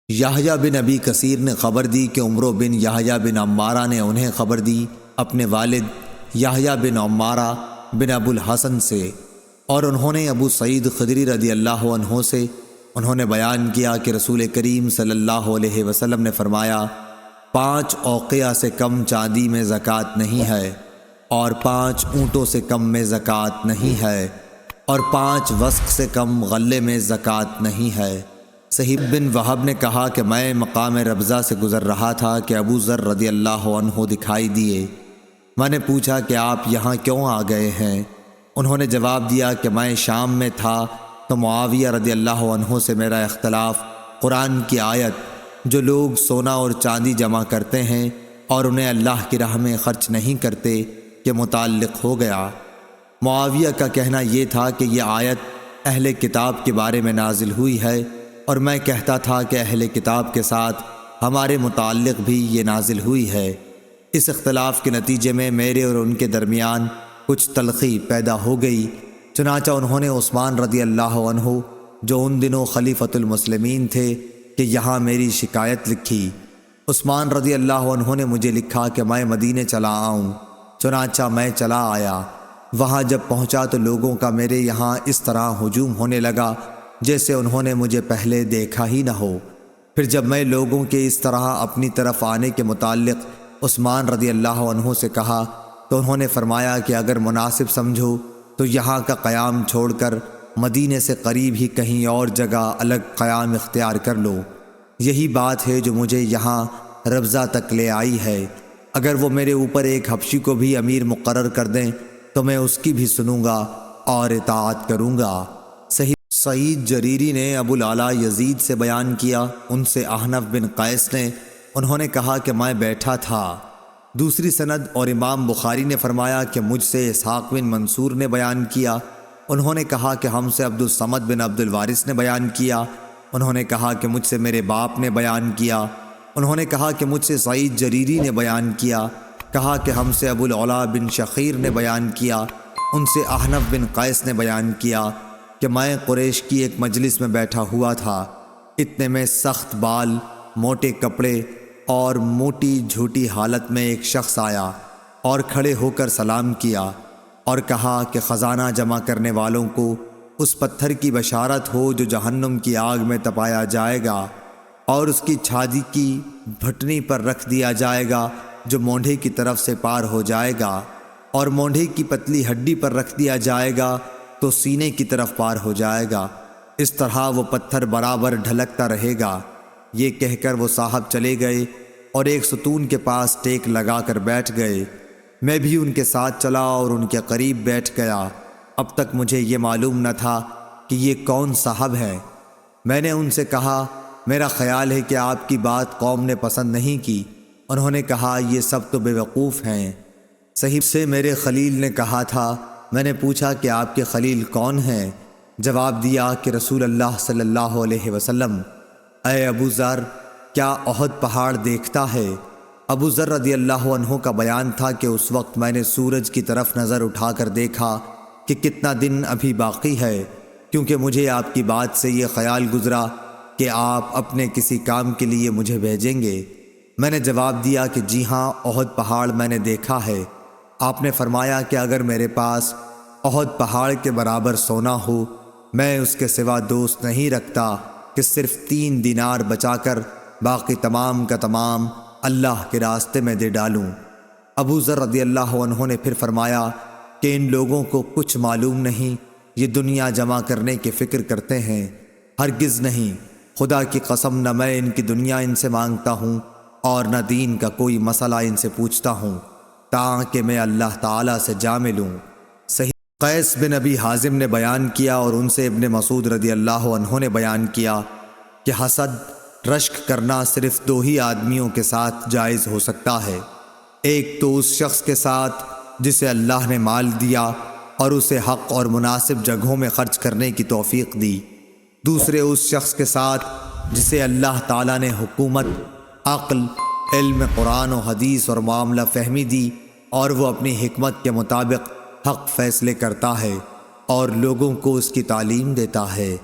یحییٰ بن ابی کثیر نے خبر دی کہ عمرو بن یحییٰ بن عمارہ نے انہیں خبر دی اپنے والد یحییٰ بن عمارہ بن ابو الحسن سے، اور انہوں نے ابو سعید خدری رضی اللہ عنہ سے انہوں نے بیان کیا کہ رسول کریم صلی اللہ علیہ وسلم نے فرمایا 5 اوقیہ سے کم چاندی میں زکوٰۃ نہیں ہے، اور 5 اونٹوں سے کم میں زکوٰۃ نہیں ہے، اور 5 وسق سے کم غلے میں زکوٰۃ نہیں ہے۔ صہیب بن وہب نے کہا کہ میں مقام ربضہ سے گزر رہا تھا کہ ابو ذر رضی اللہ عنہ دکھائی دیے۔ میں نے پوچھا کہ آپ یہاں کیوں آ گئے ہیں؟ انہوں نے جواب دیا کہ میں شام میں تھا تو معاویہ رضی اللہ عنہ سے میرا اختلاف قرآن کی آیت جو لوگ سونا اور چاندی جمع کرتے ہیں اور انہیں اللہ کی راہ میں خرچ نہیں کرتے کے متعلق ہو گیا۔ معاویہ کا کہنا یہ تھا کہ یہ آیت اہل کتاب کے بارے میں نازل ہوئی ہے، اور میں کہتا تھا کہ اہل کتاب کے ساتھ ہمارے متعلق بھی یہ نازل ہوئی ہے۔ اس اختلاف کے نتیجے میں میرے اور ان کے درمیان کچھ تلخی پیدا ہو گئی، چنانچہ انہوں نے عثمان رضی اللہ عنہ جو ان دنوں خلیفۃ المسلمین تھے کہ یہاں میری شکایت لکھی۔ عثمان رضی اللہ عنہ نے مجھے لکھا کہ میں مدینے چلا آؤں، چنانچہ میں چلا آیا۔ وہاں جب پہنچا تو لوگوں کا میرے یہاں اس طرح ہجوم ہونے لگا جیسے انہوں نے مجھے پہلے دیکھا ہی نہ ہو۔ پھر جب میں لوگوں کے اس طرح اپنی طرف آنے کے متعلق عثمان رضی اللہ عنہ سے کہا تو انہوں نے فرمایا کہ اگر مناسب سمجھو تو یہاں کا قیام چھوڑ کر مدینے سے قریب ہی کہیں اور جگہ الگ قیام اختیار کر لو۔ یہی بات ہے جو مجھے یہاں ربضہ تک لے آئی ہے۔ اگر وہ میرے اوپر ایک حبشی کو بھی امیر مقرر کر دیں تو میں اس کی بھی سنوں گا اور اطاعت کروں گا۔ سعید جریری نے ابو العلا یزید سے بیان کیا، ان سے احنف بن قیس نے انہوں نے کہا کہ میں بیٹھا تھا۔ دوسری سند اور امام بخاری نے فرمایا کہ مجھ سے اسحاق بن منصور نے بیان کیا، انہوں نے کہا کہ ہم سے عبد الصمد بن عبد الوارث نے بیان کیا، انہوں نے کہا کہ مجھ سے میرے باپ نے بیان کیا، انہوں نے کہا کہ مجھ سے سعید جریری نے بیان کیا، کہا کہ ہم سے ابو العلا بن شخیر نے بیان کیا، ان سے احنف بن قیس نے بیان کیا کہ میں قریش کی ایک مجلس میں بیٹھا ہوا تھا، اتنے میں سخت بال، موٹے کپڑے اور موٹی جھوٹی حالت میں ایک شخص آیا اور کھڑے ہو کر سلام کیا اور کہا کہ خزانہ جمع کرنے والوں کو اس پتھر کی بشارت ہو جو جہنم کی آگ میں تپایا جائے گا اور اس کی چھاتی کی بھٹنی پر رکھ دیا جائے گا جو مونڈھے کی طرف سے پار ہو جائے گا، اور مونڈھے کی پتلی ہڈی پر رکھ دیا جائے گا تو سینے کی طرف پار ہو جائے گا، اس طرح وہ پتھر برابر ڈھلکتا رہے گا۔ یہ کہہ کر وہ صاحب چلے گئے اور ایک ستون کے پاس ٹیک لگا کر بیٹھ گئے۔ میں بھی ان کے ساتھ چلا اور ان کے قریب بیٹھ گیا۔ اب تک مجھے یہ معلوم نہ تھا کہ یہ کون صاحب ہے۔ میں نے ان سے کہا میرا خیال ہے کہ آپ کی بات قوم نے پسند نہیں کی۔ انہوں نے کہا یہ سب تو بے وقوف ہیں۔ صحیح سے میرے خلیل نے کہا تھا۔ میں نے پوچھا کہ آپ کے خلیل کون ہیں؟ جواب دیا کہ رسول اللہ صلی اللہ علیہ وسلم۔ اے ابو ذر، کیا احد پہاڑ دیکھتا ہے؟ ابو ذر رضی اللہ عنہ کا بیان تھا کہ اس وقت میں نے سورج کی طرف نظر اٹھا کر دیکھا کہ کتنا دن ابھی باقی ہے، کیونکہ مجھے آپ کی بات سے یہ خیال گزرا کہ آپ اپنے کسی کام کے لیے مجھے بھیجیں گے۔ میں نے جواب دیا کہ جی ہاں، احد پہاڑ میں نے دیکھا ہے۔ آپ نے فرمایا کہ اگر میرے پاس احد پہاڑ کے برابر سونا ہو، میں اس کے سوا دوست نہیں رکھتا کہ صرف 3 دینار بچا کر باقی تمام کا تمام اللہ کے راستے میں دے ڈالوں۔ ابو ذر رضی اللہ عنہ نے پھر فرمایا کہ ان لوگوں کو کچھ معلوم نہیں، یہ دنیا جمع کرنے کی فکر کرتے ہیں۔ ہرگز نہیں، خدا کی قسم نہ میں ان کی دنیا ان سے مانگتا ہوں اور نہ دین کا کوئی مسئلہ ان سے پوچھتا ہوں تاکہ میں اللہ تعالیٰ سے جا ملوں۔ صحیح قیس بن ابی حازم نے بیان کیا اور ان سے ابن مسعود رضی اللہ عنہ نے بیان کیا کہ حسد، رشک کرنا صرف 2 ہی آدمیوں کے ساتھ جائز ہو سکتا ہے۔ ایک تو اس شخص کے ساتھ جسے اللہ نے مال دیا اور اسے حق اور مناسب جگہوں میں خرچ کرنے کی توفیق دی، دوسرے اس شخص کے ساتھ جسے اللہ تعالیٰ نے حکومت، عقل، علم قرآن و حدیث اور معاملہ فہمی دی اور وہ اپنی حکمت کے مطابق حق فیصلے کرتا ہے اور لوگوں کو اس کی تعلیم دیتا ہے۔